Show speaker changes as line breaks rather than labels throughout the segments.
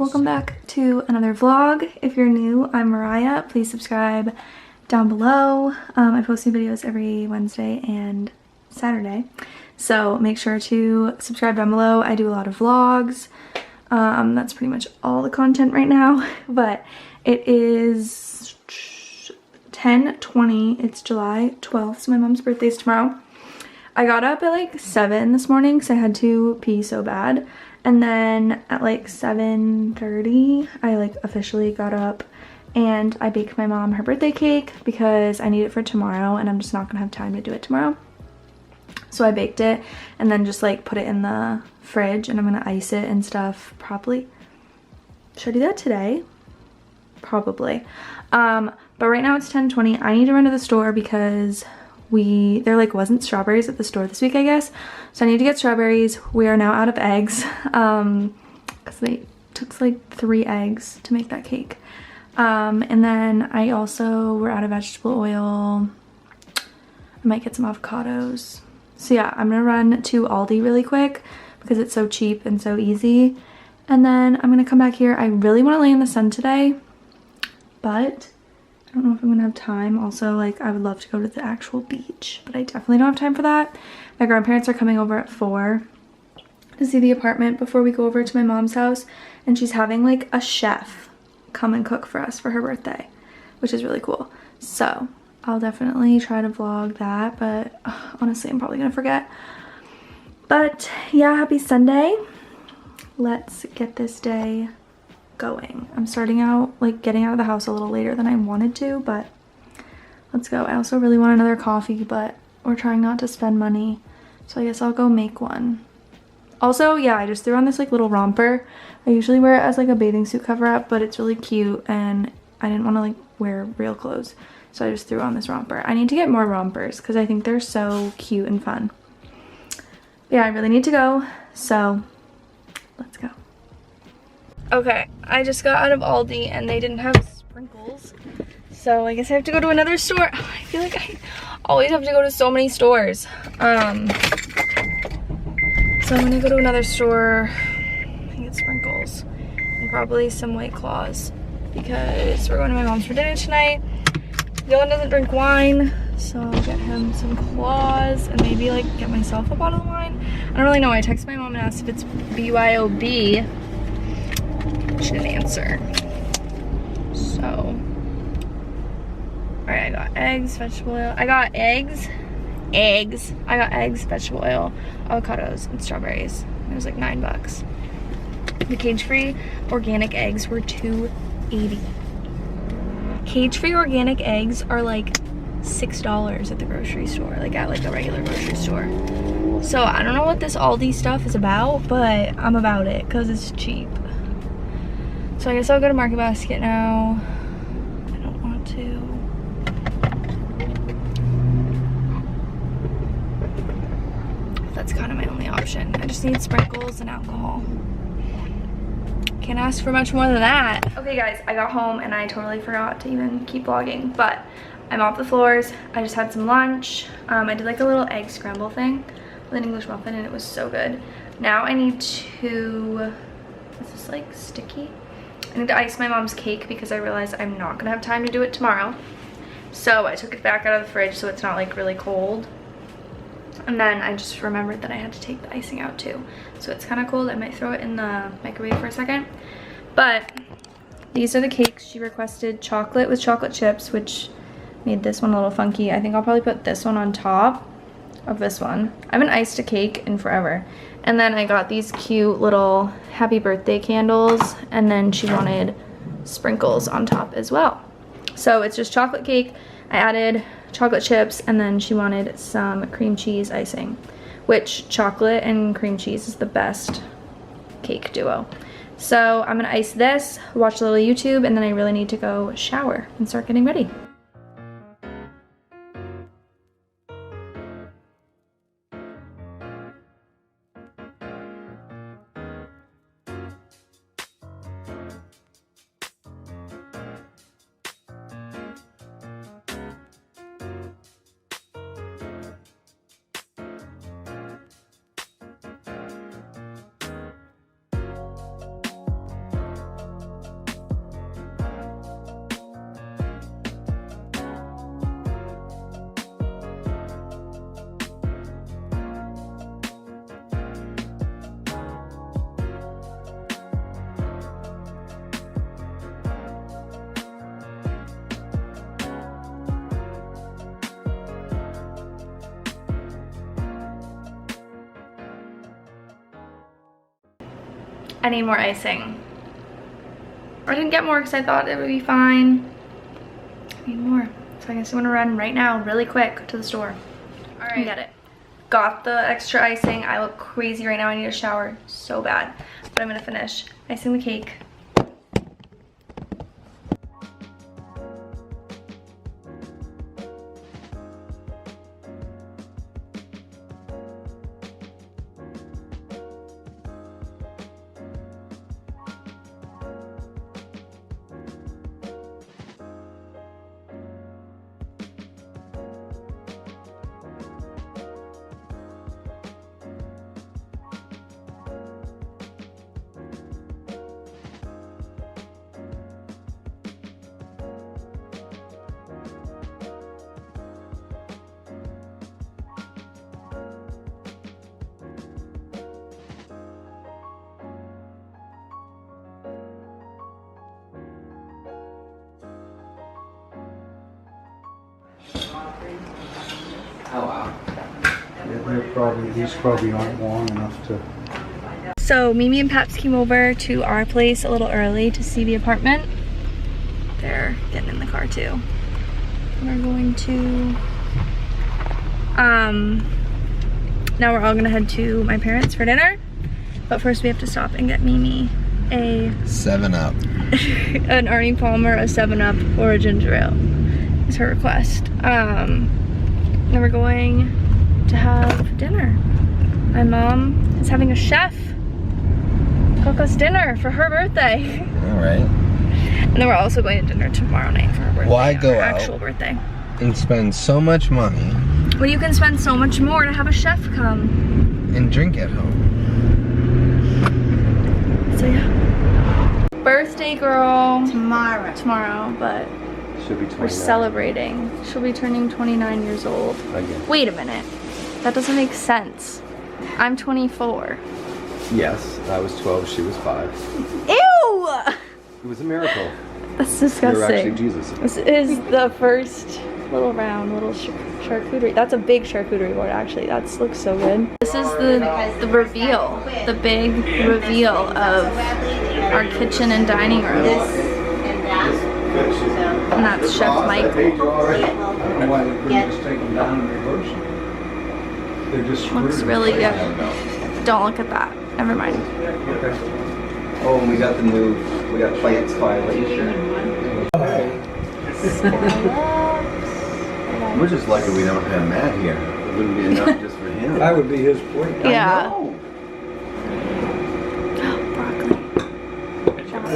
welcome back to another vlog. If you're new, I'm Mariah. Please subscribe down below. I post new videos every Wednesday and Saturday, so make sure to subscribe down below. I do a lot of vlogs. That's pretty much all the content right now, but it is 10:20. It's July 12th, so my mom's birthday is tomorrow. I got up at like 7 this morning because I had to pee so bad. And then at like 7:30, I like officially got up and I baked my mom her birthday cake because I need it for tomorrow and I'm just not gonna have time to do it tomorrow. So I baked it and then just like put it in the fridge and I'm gonna ice it and stuff probably. Should I do that today? Probably. But right now it's 10:20. I need to run to the store because there like wasn't strawberries at the store this week, I guess, so I need to get strawberries. We are now out of eggs because they took like 3 eggs to make that cake, and then we're out of vegetable oil. I might get some avocados. So yeah, I'm gonna run to Aldi really quick because it's so cheap and so easy, and then I'm gonna come back here. I really want to lay in the sun today, but I don't know if I'm gonna have time. Also, like, I would love to go to the actual beach, but I definitely don't have time for that. My grandparents are coming over at 4 to see the apartment before we go over to my mom's house, and she's having like a chef come and cook for us for her birthday, which is really cool. So I'll definitely try to vlog that, but honestly, I'm probably gonna forget. But yeah, happy Sunday. Let's get this day going. I'm starting out like getting out of the house a little later than I wanted to, but let's go. I also really want another coffee, but we're trying not to spend money, so I guess I'll go make one. Also, yeah, I just threw on this like little romper. I usually wear it as like a bathing suit cover up, but it's really cute and I didn't want to like wear real clothes, so I just threw on this romper. I need to get more rompers because I think they're so cute and fun. But yeah, I really need to go, so let's go. Okay, I just got out of Aldi and they didn't have sprinkles, so I guess I have to go to another store. I feel like I always have to go to so many stores. So I'm gonna go to another store and get sprinkles and probably some White Claws because we're going to my mom's for dinner tonight. Dylan doesn't drink wine, so I'll get him some claws and maybe like get myself a bottle of wine. I don't really know. I texted my mom and asked if it's BYOB. She didn't answer. So, alright, I got eggs, vegetable oil. I got eggs, vegetable oil, avocados, and strawberries. It was like $9. The cage-free organic eggs were $2.80. Cage-free organic eggs are like $6 at the grocery store, like at like a regular grocery store. So I don't know what this Aldi stuff is about, but I'm about it because it's cheap. So I guess I'll go to Market Basket now. I don't want to. That's kind of my only option. I just need sprinkles and alcohol. Can't ask for much more than that. Okay guys, I got home and I totally forgot to even keep vlogging, but I'm off the floors. I just had some lunch. I did like a little egg scramble thing with an English muffin and it was so good. Now I need to, is this like sticky? I need to ice my mom's cake because I realized I'm not gonna have time to do it tomorrow. So I took it back out of the fridge so it's not like really cold. And then I just remembered that I had to take the icing out too. So it's kind of cold. I might throw it in the microwave for a second. But these are the cakes. She requested chocolate with chocolate chips, which made this one a little funky. I think I'll probably put this one on top of this one. I haven't iced a cake in forever. And then I got these cute little happy birthday candles, and then she wanted sprinkles on top as well. So it's just chocolate cake. I added chocolate chips, and then she wanted some cream cheese icing, which chocolate and cream cheese is the best cake duo. So I'm gonna ice this, watch a little YouTube, and then I really need to go shower and start getting ready. I need more icing. I didn't get more because I thought it would be fine. I need more. So I guess I'm gonna run right now, really quick, to the store. All right. And get it. Got the extra icing. I look crazy right now. I need a shower so bad. But I'm gonna finish icing the cake.
Oh wow.
Yeah, these probably aren't long enough to.
So Mimi and Paps came over to our place a little early to see the apartment. They're getting in the car too. We're going to, now we're all gonna head to my parents for dinner. But first we have to stop and get Mimi a
7-Up.
an Arnie Palmer, a 7-Up, or a ginger ale is her request. Then we're going to have dinner. My mom is having a chef cook us dinner for her birthday.
All right.
And then we're also going to dinner tomorrow night for her birthday.
Why go
her
out
actual birthday.
and spend so much money
Well, you can spend so much more to have a chef come.
and drink at home?
So yeah. Birthday girl.
Tomorrow.
But
Should be
we're
29.
celebrating. She'll be turning 29 years old.
Again.
Wait a minute. That doesn't make sense. I'm 24.
Yes, I was 12, she was 5.
Ew!
It was a miracle.
That's
You're actually
disgusting.
Jesus.
This is the first little round, little charcuterie. That's a big charcuterie board, actually. That looks so good. This is the reveal, the big reveal of our kitchen and dining room. And that's Chef Mike.
Why they just take them down and reverse them? They're just
Looks
screwed.
really good. Don't look at that. Never mind.
Okay.
Oh, and we got plants violation. We're just lucky we don't have Matt here. It wouldn't be enough just for him.
That would be his plate.
Yeah.
know.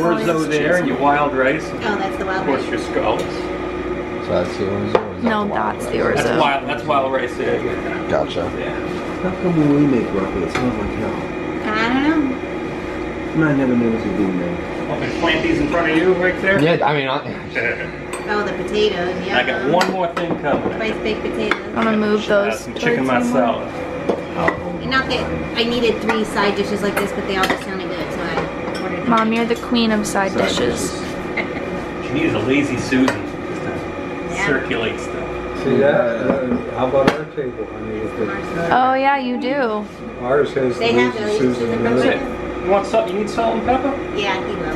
Words over there, your wild rice,
Oh, that's the
of
wild
course
rice.
your scallops.
So that's yours, or is that
No,
the wild
that's
rice?
the orzo.
That's wild rice there.
Gotcha.
How come when we make broccoli, it smells like hell?
I don't know.
I never noticed it being made.
I'm gonna plant these in front of you right there.
Yeah, I mean,
Oh, the potatoes, yeah.
I got one more thing coming.
Spice baked potatoes.
I'm gonna move those.
Some chicken
towards you more.
masala.
And not that I needed 3 side dishes like this, but they all just sounded good, so I ordered them.
Mom, you're the queen of side dishes.
She needs a lazy Susan just to
Yeah.
circulate stuff.
See that? How about our table? I mean, if it-
Oh yeah, you do.
ours has the
They have
lazy
those.
Susan in
That's
it.
it. You want salt? You need salt and pepper?
Yeah, he will.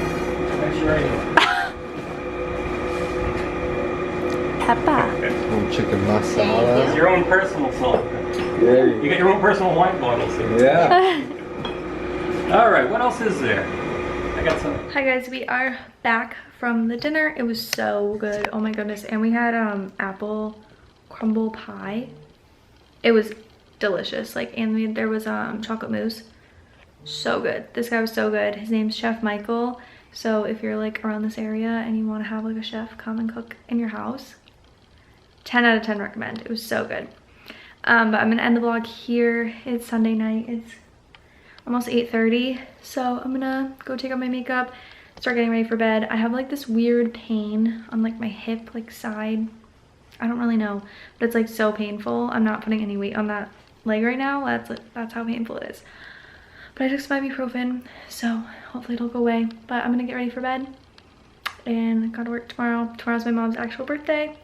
That's right.
Peppa.
Little chicken
Thank
masala.
It's your own personal salt.
There
You got your own personal wine bottles here.
Yeah.
All right, what else is there? I got some.
Hi guys, we are back from the dinner. It was so good. Oh my goodness. And we had apple crumble pie. It was delicious. Like, and there was chocolate mousse. So good. This guy was so good. His name's Chef Michael. So if you're like around this area and you want to have like a chef come and cook in your house, 10 out of 10 recommend. It was so good. But I'm gonna end the vlog here. It's Sunday night. It's almost 8:30. So I'm gonna go take out my makeup, start getting ready for bed. I have like this weird pain on like my hip, like side. I don't really know, but it's like so painful. I'm not putting any weight on that leg right now. That's how painful it is. But I took some ibuprofen, so hopefully it'll go away. But I'm gonna get ready for bed and gotta work tomorrow. Tomorrow's my mom's actual birthday.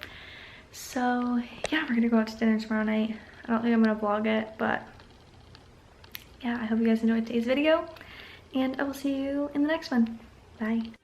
So yeah, we're gonna go out to dinner tomorrow night. I don't think I'm gonna vlog it, but yeah, I hope you guys enjoyed today's video. and I will see you in the next one. Bye.